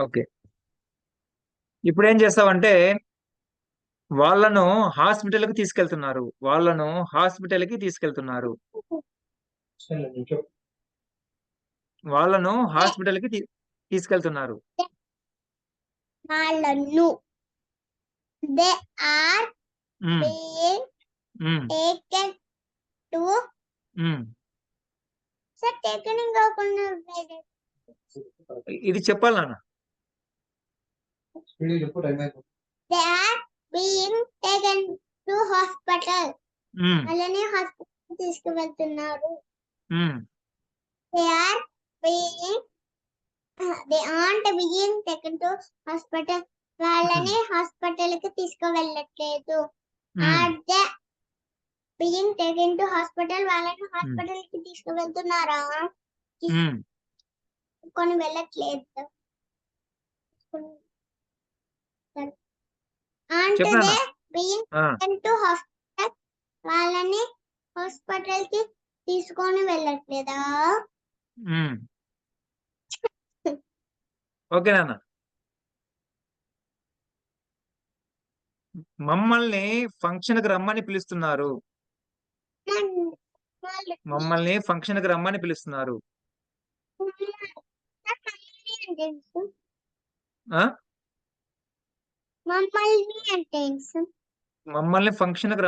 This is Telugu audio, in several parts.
ఓకే. ఇప్పుడు ఏం చేస్తావంటే వాళ్ళను హాస్పిటల్కి తీసుకెళ్తున్నారు. వాళ్ళను హాస్పిటల్కి తీసుకెళ్తున్నారు. వాళ్ళను హాస్పిటల్కి తీసుకెళ్తున్నారు. వాళ్ళను they are um, being um, taken to um. sir taken కాకుండా ఇది చెప్పాలి నాన్న. they are being taken to hospital um, వాళ్ళని హాస్పిటల్ తీసుకువెళ్తున్నారు. Um, they are being they aren't being taken to hospital వాళ్ళని హాస్పిటల్ కి తీసుకువెళ్ళట్లేదు. are they being taken to hospital వాళ్ళని హాస్పిటల్ కి తీసుకువెళ్తున్నారా? తీసుకొని వెళ్ళట్లేదు. aren't చెప్పు నాన్న. they being taken to hospital వాళ్ళని హాస్పిటల్ కి తీసుకొని వెళ్ళట్లేదా? ఓకే నాన్న. మమ్మల్ని ఫంక్షన్ కి రమ్మని పిలుస్తున్నారు. మమ్మల్ని ఫంక్షన్ కి రమ్మని పిలుస్తున్నారు. ఆ? మమ్మల్ని అంటే మమ్మల్ని ఫంక్షన్ కి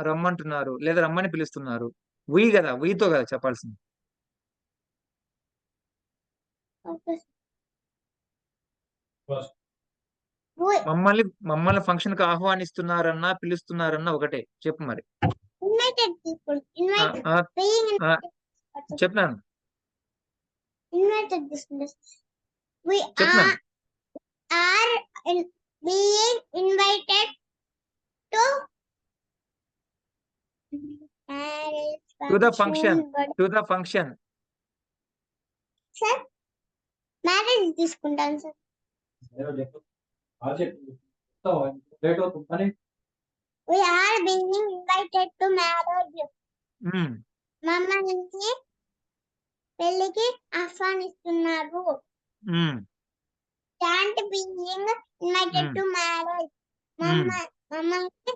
రమ్మంటున్నారు లేదా రమ్మని పిలుస్తున్నారు. ఉయ్ కదా, ఉయ్తో కదా చెప్పాల్సింది. మమ్మల్ని మమ్మల్ని ఫంక్షన్ కి ఆహ్వానిస్తున్నారన్నా పిలుస్తున్నారన్నా ఒకటే. చెప్పు మరి. ఇన్వైటెడ్ పీపుల్ చెప్పినాను. ఇన్వైటెడ్ బిజినెస్ we చెప్పినాను. are being invited to the function. Sir marriage తీసుకుంటాను sir. we are being invited to marriage మమ్మల్ని పెళ్లికి ఆహ్వానిస్తున్నారు. can't being invited to marriage మమ్మల్ని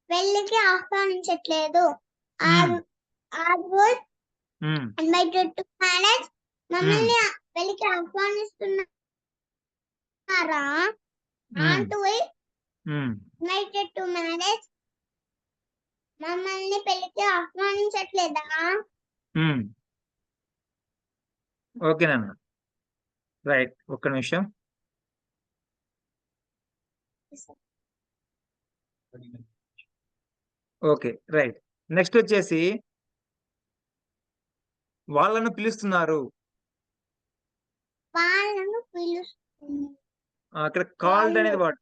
పెళ్లికి ఆహ్వానించట్లేదు. are invited to marriage మమ్మల్ని పెళ్లికి ఆహ్వానిస్తున్నారా? aren't we invited to marriage మమ్మల్ని పెళ్లికి ఆహ్వానించట్లేదా? ఓకేనన్నా. రైట్, ఒక్క నిమిషం. Okay, right. నెక్స్ట్ వచ్చేసి వాళ్ళను పిలుస్తున్నారు. అక్కడ కాల్డ్ అనేది వాడు.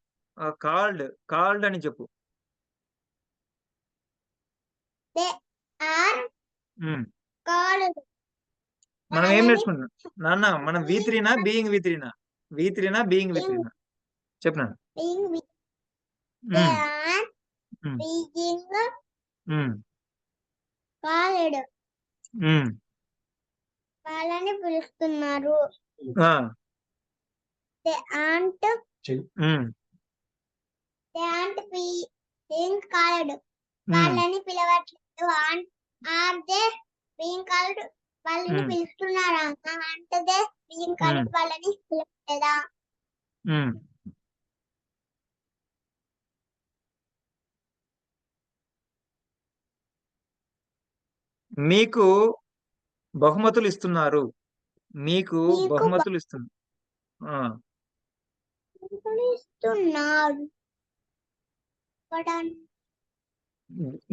కాల్డ్ అని చెప్పు. మనం ఏం నేర్చుకుంటున్నాం నాన్న? మనం V3నా బీయింగ్ V3నా? V3నా బీయింగ్ V3నా? చెప్పనా? వాళ్ళని పిలుస్తున్నారు. being called వాళ్ళని పిలవట్లేదు. are they being called వాళ్ళని పిలుస్తున్నారా? అంటే they being called వాళ్ళని పిలవట్లేదా? మీకు బహుమతులు ఇస్తున్నారు. మీకు బహుమతులు ఇస్తున్నారు.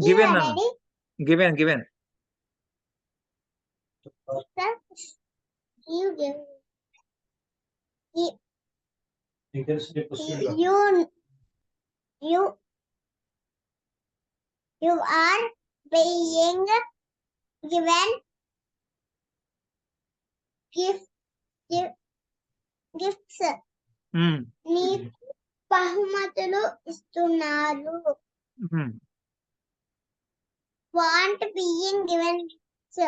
Given given given you are being given gifts నీకు బహుమతులు ఇస్తున్నారు. want being given gifts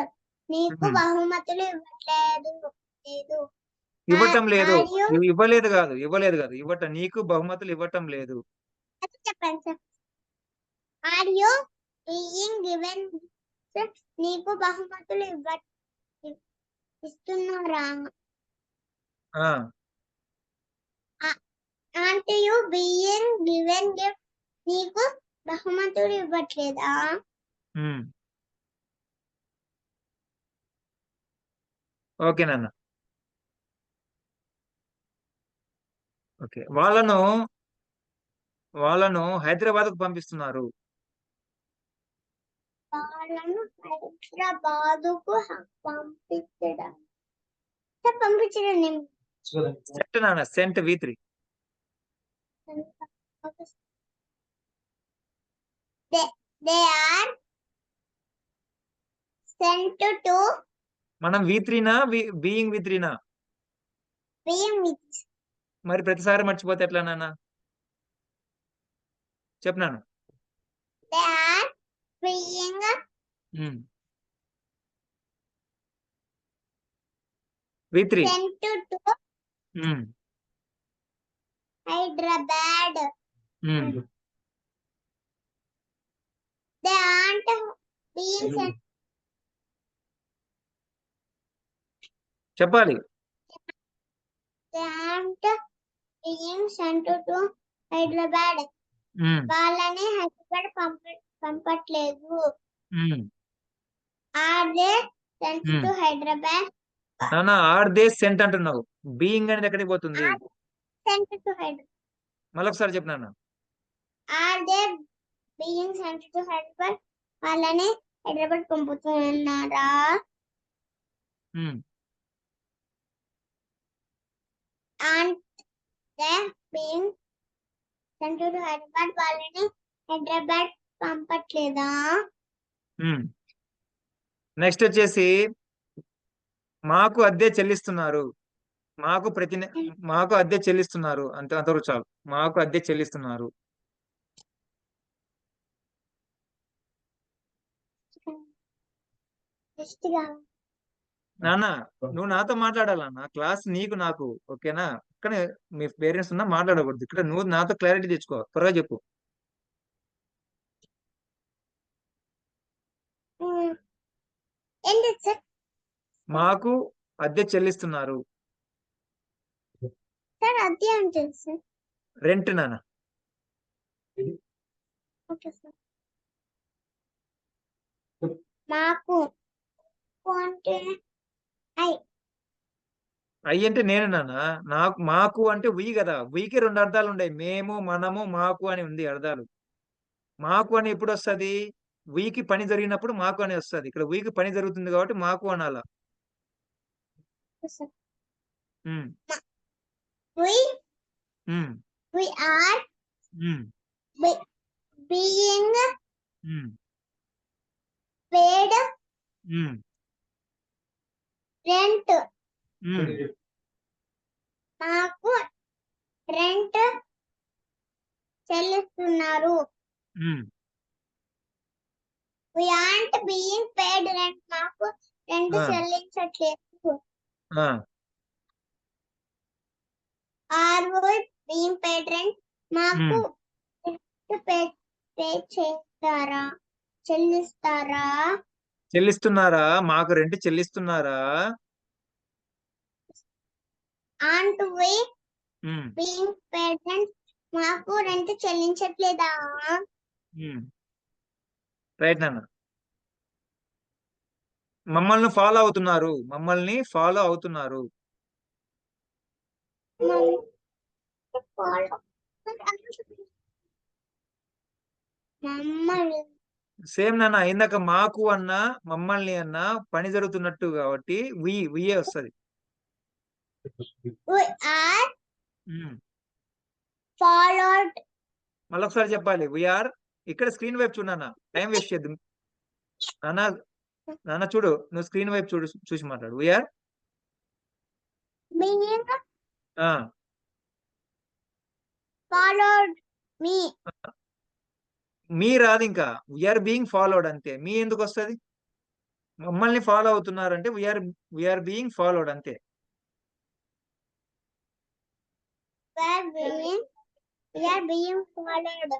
నీకు బహుమతులు ఇవ్వట్లేదు. ఇవ్వటం లేదు. Are you ఇవ్వలేదు కాదు, ఇవ్వలేదు కాదు, నీకు బహుమతులు ఇవ్వటం లేదు. చెప్పండి sir. Are you being given gifts? నీకు బహుమతులు ఇస్తున్నారా? ఆ Aren't you being given gifts? నీకు బహుమతులు ఇవ్వట్లేదా? ఓకే నాన్న. ఓకే, వాళ్ళను హైదరాబాద్కు పంపిస్తున్నారు. వాళ్ళను హైదరాబాదుకు పంపించడం. పంపించడం సెంట్ నాన్న, sent V3. they are sent to మనం V3నా బీయింగ్ V3నా? being with. మరి ప్రతిసారి మర్చిపోతే ఎట్లా నాన్న? చెప్పినాను. They are being V3 sent to Hyderabad. They aren't being sent. చెప్పాలి. They aren't being sent to Hyderabad. వాళ్ళని హైదరాబాద్ పంపట్లేదు. Are they sent to Hyderabad? నాన్న, ఆర్ దే సెంట్ అంటున్నావు, బీయింగ్ అనేది ఎక్కడికి పోతుంది? Sent to Hyderabad. మళ్ళొకసారి చెప్పు నాన్న. Are they being sent to Hyderabad? వాళ్ళని Hyderabad పంపుతున్నారా? Aren't they being sent to Hyderabad? వాళ్ళని హైదరాబాద్ పంపట్లేదా? నెక్స్ట్ వచ్చేసి మాకు అద్దె చెల్లిస్తున్నారు. మాకు అద్దె చెల్లిస్తున్నారు, అంతవరకు చాలు. మాకు అద్దె చెల్లిస్తున్నారు. నాన్న, నువ్వు నాతో మాట్లాడాలన్నా, క్లాస్ నీకు నాకు, ఓకేనా? కానీ మీ పేరెంట్స్ ఉన్నా మాట్లాడకూడదు ఇక్కడ. నువ్వు నాతో క్లారిటీ తెచ్చుకో, త్వరగా చెప్పు. మాకు అద్దె చెల్లిస్తున్నారు. అద్దె అంటే రెంట్ నాన్న. మాకు అంటే అయ్యి అంటే నేను నాన్న. మాకు అంటే ఉయ్ కదా, ఉయ్కి 2 అర్థాలు ఉన్నాయి. మేము, మనము, మాకు అని ఉంది అర్థాలు. మాకు అని ఎప్పుడు వస్తుంది? ఉయ్కి పని జరిగినప్పుడు మాకు అని వస్తుంది. ఇక్కడ ఉయ్కి పని జరుగుతుంది కాబట్టి మాకు అనాలా. we are being paid rent. మాకు రెంట్ చెల్లిస్తున్నారు. we aren't being paid rent. మాకు రెంట్ చెల్లించట్లేదు. are we being paid rent? మాకు పే చేస్తారా? చెల్లిస్తున్నారా? మాకు రెంట్ చెల్లిస్తున్నారా? aren't we being paid rent? మాకు రెంట్ చెల్లించట్లేదా? రైట్ నాన్న. మమ్మల్ని ఫాలో అవుతున్నారు. సేమ్ నాన్న, ఇందాక మాకు అన్నా మమ్మల్ని అన్నా పని జరుగుతున్నట్టు కాబట్టి ఉయ్యే వస్తుంది. మళ్ళొకసారి చెప్పాలి. వీఆర్. ఇక్కడ స్క్రీన్ వైపు చూడన్నా, టైం వేస్ట్ చేద్దాం నాన్న. చూడు, నువ్వు స్క్రీన్ వైపు చూసి మాట్లాడు. వీఆర్ మీ రాదు ఇంకా. వీఆర్ బీయింగ్ ఫాలోడ్ అంతే. మీ ఎందుకు వస్తుంది? మమ్మల్ని ఫాలో అవుతున్నారంటే వీఆర్ బీయింగ్ ఫాలోడ్ అంతే. we are being followed.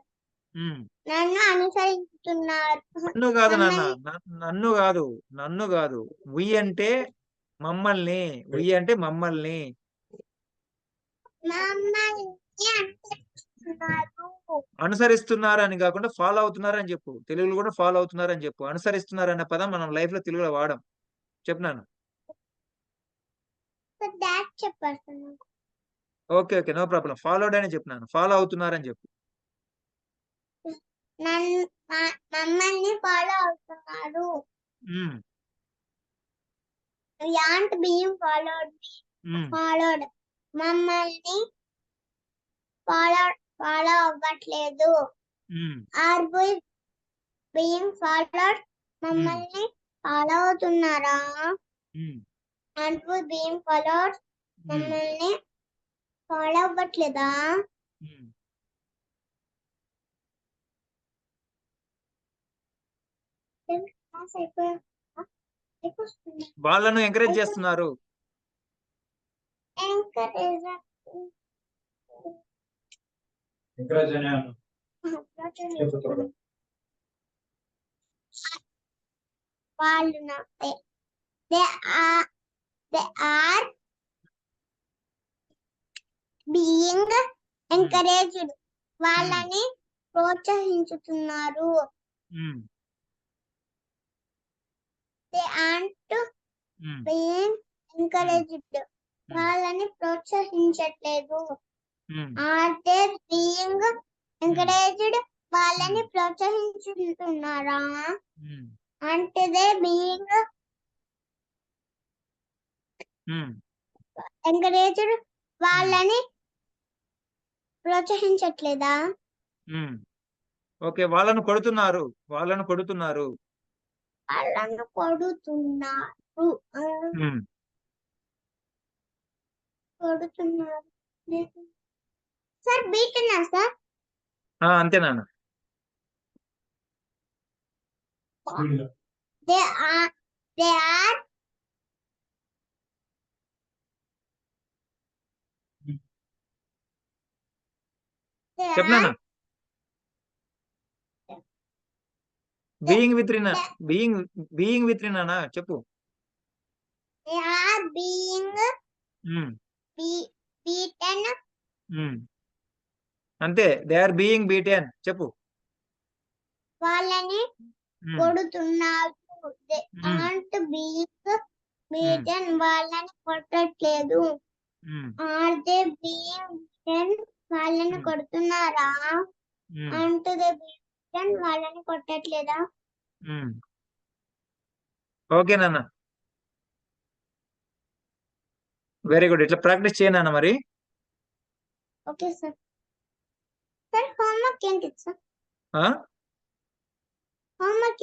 ఉమ్. నన్ను అనుసరిస్తున్నారు. నన్ను కాదు నాన్న, మమ్మల్ని నన్ను కాదు, నన్ను కాదు. వి అంటే మమ్మల్ని, వి అంటే మమ్మల్ని. మమ్మల్ని అనుసరిస్తున్నారు. అనుసరిస్తున్నారు అని కాకుండా ఫాలో అవుతున్నారు అని చెప్పు. తెలుగులో కూడా ఫాలో అవుతున్నారు అని చెప్పు. అనుసరిస్తున్నారు అనే పదం మనం లైఫ్ లో తెలుగులో వాడం. చెప్తున్నాను. డాడ్ చెప్పేస్తాను. Okay okay, no problem. Followed అని చెప్పినాను. ఫాలో అవుతున్నారని చెప్పు. మమ్మల్ని ఫాలో అవుతున్నారు. ఉమ్, We aren't being followed. ఉమ్, మమ్మల్ని ఫాలో అవ్వట్లేదు. ఉమ్, ఆర్ we being followed? మమ్మల్ని ఫాలో అవుతున్నారా? ఉమ్, Aren't we being followed? ఉమ్, మమ్మల్ని ఫాలో అవ్వట్లేదా? ఉమ్. వాళ్ళను ఎంకరేజ్ చేస్తున్నారు. ఎంకరేజ్ అనే అను. చెప్పు త్వరగా. వాళ్ళు they are being encouraged. వాళ్ళని ప్రోత్సహించుతున్నారు. ఉమ్, they aren't um, being encouraged. వాళ్ళని ప్రోత్సహించట్లేదు. ఉమ్, are they being encouraged? వాళ్ళని ప్రోత్సహించుతున్నారా? ఉమ్, అంటే they being ఉమ్. encouraged? వాళ్ళని ప్రోత్సహించట్లేదా? ఉమ్. ఓకే, వాళ్ళను కొడుతున్నారు, వాళ్ళను కొడుతున్నారు. వాళ్ళను కొడుతున్నారు. ఉమ్. కొడుతున్నారు. సార్ బీటనా సార్? అంతే నాన్న. స్పీడ్గా. they are చెప్పనా? బీయింగ్ విత్ రినా, బీయింగ్ విత్ రినానా చెప్పు. they are being um, beaten. ఉమ్. అంతే, దే ఆర్ బీయింగ్ బీటెన్ చెప్పు. వాళ్ళని ఉమ్, కొడుతున్నారు. they um, aren't being beaten. వాళ్ళని కొట్టట్లేదు. ఉమ్, are they being beaten? వాళ్ళని కొడుతున్నారా? ఉమ్, aren't they being beaten? వాళ్ళని కొట్టట్లేదా? ఉమ్. ఓకే నాన్న, వెరీ గుడ్. ఇట్లా ప్రాక్టీస్ చేయనా మరి? Okay sir. సార్ హోంవర్క్ ఏంటి సార్? ఆ హోంవర్క్